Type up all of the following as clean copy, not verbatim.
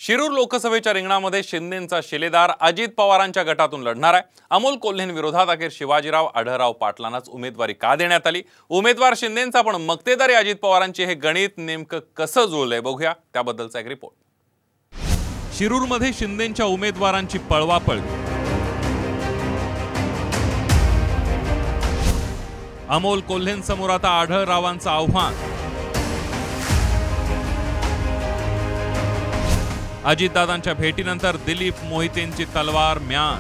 शिरूर लोकसभेच्या रिंगणामध्ये शिंदेंचा शिलेदार अजित पवारांच्या गटातून लढणार आहे। अमोल कोल्हेंविरोधात अखेर शिवाजीराव आढळराव पाटलांनाच उमेदवारी का देण्यात आली? उमेदवार शिंदेंचा पण मक्तेदारी अजित पवारांचे हे गणित नेमकं कसं जुळलंय बघूया त्याबद्दलचा एक रिपोर्ट। शिरूरमध्ये शिंदेंच्या उमेदवारांची पळवापळवी। अमोल कोल्हेंसमोर आता आढळरावांचं आव्हान। अजितदादांच्या भेटीनंतर दिलीप मोहितेंची तलवार म्यान।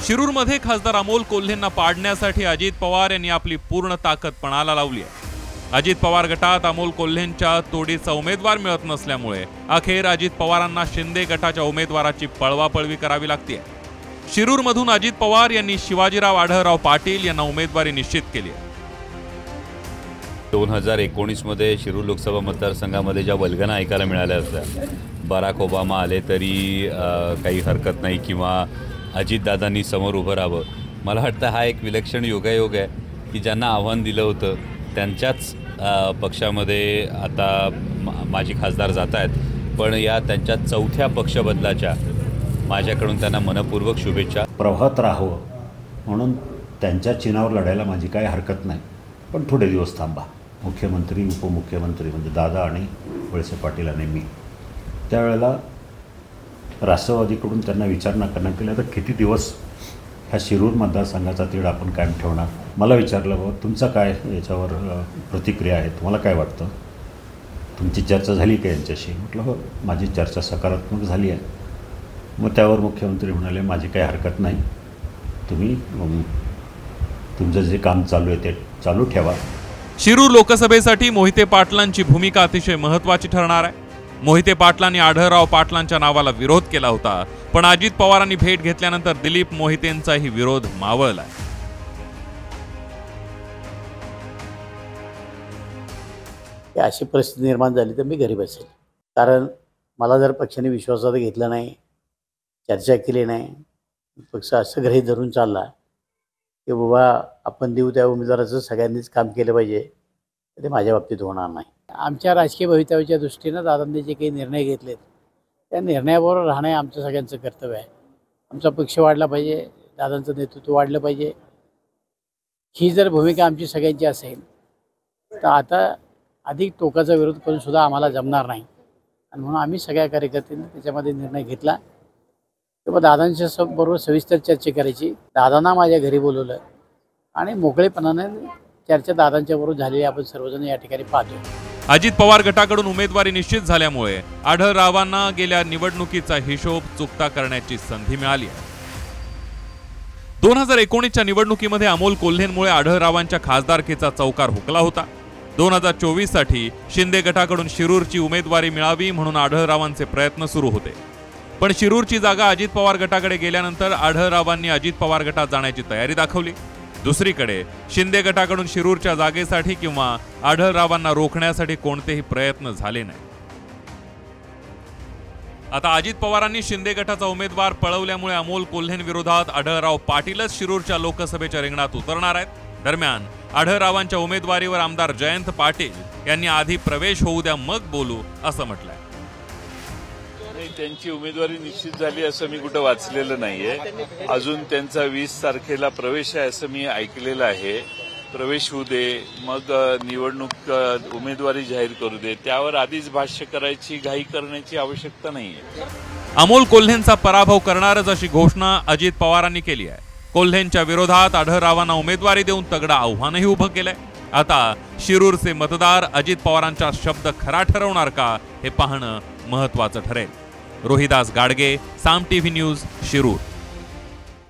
शिरूरमध्ये खासदार अमोल कोल्हेंना पाडण्यासाठी अजित पवार यांनी आपली पूर्ण ताकद पणाला लावली आहे। अजित पवार गटात अमोल कोल्हेंच्या तोडीचा उमेदवार मिळत नसल्यामुळे अखेर अजित पवारांना शिंदे गटाच्या उमेदवाराची पळवापळवी करावी लागते। शिरूरमधून अजित पवार यांनी शिवाजीराव आढळराव पाटील यांना उमेदवारी निश्चित केली आहे। 2019 मध्ये शिरूर लोकसभा मतदारसंघामध्ये ज्या वल्गना ऐकायला मिळाल्या होत्या, बराक ओबामा आले तरी काही हरकत नाही किंवा अजितदादांनी समोर उभं राहावं, मला वाटतं हा एक विलक्षण योगायोग आहे की ज्यांना आव्हान दिलं होतं त्यांच्याच पक्षामध्ये आता माजी खासदार जात आहेत। पण या त्यांच्या चौथ्या पक्षबदलाच्या माझ्याकडून त्यांना मनपूर्वक शुभेच्छा। प्रभात राहावं म्हणून त्यांच्या चिन्हावर लढायला माझी काही हरकत नाही, पण थोडे दिवस थांबा। मुख्यमंत्री उपमुख्यमंत्री म्हणजे दादा आणि वळसे पाटील आणि मी त्यावेळेला राष्ट्रवादीकडून त्यांना विचारणा करण्यात आली, तर किती दिवस ह्या शिरूर मतदारसंघाचा तीड आपण कायम ठेवणार? मला विचारलं, बाबा तुमचा काय याच्यावर प्रतिक्रिया आहे, तुम्हाला काय वाटतं, तुमची चर्चा झाली का यांच्याशी? म्हटलं हो, माझी चर्चा सकारात्मक झाली आहे। मग त्यावर मुख्यमंत्री म्हणाले, माझी काही हरकत नाही, तुम्ही तुमचं जे काम चालू आहे ते चालू ठेवा। शिरूर लोकसभेसाठी मोहिते पाटलांची भूमिका अतिशय महत्त्वाची ठरणार आहे। मोहिते पाटलांनी आढळराव पाटलांच्या नावाला विरोध केला होता, पण अजित पवारांनी भेट घेतल्यानंतर दिलीप मोहितेंचाही विरोध मावळला। अशी परिस्थिती निर्माण झाली तर मी घरी बसेल, कारण मला जर पक्षाने विश्वासात घेतलं नाही, चर्चा केली नाही, पक्ष असं घरी धरून चालला की बाबा आपण देऊ त्या उमेदवाराचं सगळ्यांनीच काम केलं पाहिजे, ते माझ्या बाबतीत होणार नाही। आमच्या राजकीय भवितव्याच्या दृष्टीनं दादांनी जे काही निर्णय घेतलेत त्या निर्णयाबरोबर राहणे आमचं सगळ्यांचं कर्तव्य आहे। आमचा पक्ष वाढला पाहिजे, दादांचं नेतृत्व वाढलं पाहिजे, ही जर भूमिका आमची सगळ्यांची असेल तर आता अधिक टोकाचा विरोध करून सुद्धा आम्हाला जमणार नाही। आणि म्हणून आम्ही सगळ्या कार्यकर्त्यांनी त्याच्यामध्ये निर्णय घेतला किंवा दादांच्या बरोबर सविस्तर चर्चा करायची। दादांना माझ्या घरी बोलवलं आणि मोकळेपणाने चर्चा दादांच्या बरोबर झालेली आपण सर्वजण या ठिकाणी पाहतो। अजित पवार गटाकडून उमेदवारी निश्चित झाल्यामुळे आढळरावांना गेल्या निवडणुकीचा हिशोब चुकता करण्याची संधी मिळाली आहे। 2019च्या निवडणुकीमध्ये अमोल कोल्हेंमुळे आढळरावांच्या खासदारकीचा चौकार हुकला होता। 2024 साठी शिंदे गटाकडून शिरूरची उमेदवारी मिळावी म्हणून आढळरावांचे प्रयत्न सुरू होते, पण शिरूरची जागा अजित पवार गटाकडे गेल्यानंतर आढळरावांनी अजित पवार गटात जाण्याची तयारी दाखवली। दुसरीकडे शिंदे गटाकडून शिरूरच्या जागेसाठी किंवा आढळरावांना रोखण्यासाठी कोणतेही प्रयत्न झाले नाही। आता अजित पवारांनी शिंदे गटाचा उमेदवार पळवल्यामुळे अमोल कोल्हेंविरोधात आढळराव पाटीलच शिरूरच्या लोकसभेच्या रिंगणात उतरणार आहेत। दरम्यान आढळरावांच्या उमेदवारीवर आमदार जयंत पाटील यांनी आधी प्रवेश होऊ द्या मग बोलू असं म्हटलंय। त्यांची उमेदवारी निश्चित झाली असं मी कुठं वाचलेलं नाहीये। अजून त्यांचा 20 तारखेला प्रवेश आहे असं मी ऐकलेलं आहे। प्रवेश होऊ दे, मग निवडणूक उमेदवारी जाहीर करू दे, त्यावर आधीच भाष्य करायची घाई करण्याची आवश्यकता नाहीये। अमोल कोल्हेंचा पराभव करणारच अशी घोषणा अजित पवारांनी केली आहे। कोल्हेंच्या विरोधात आढळरावांना उमेदवारी देऊन तगडं आव्हानही उभं केलंय। आता शिरूरचे मतदार अजित पवारांचा शब्द खरा ठरवणार का हे पाहणं महत्त्वाचं ठरेल। रोहिदास गाडगे, साम टीव्ही न्यूज, शिरूर।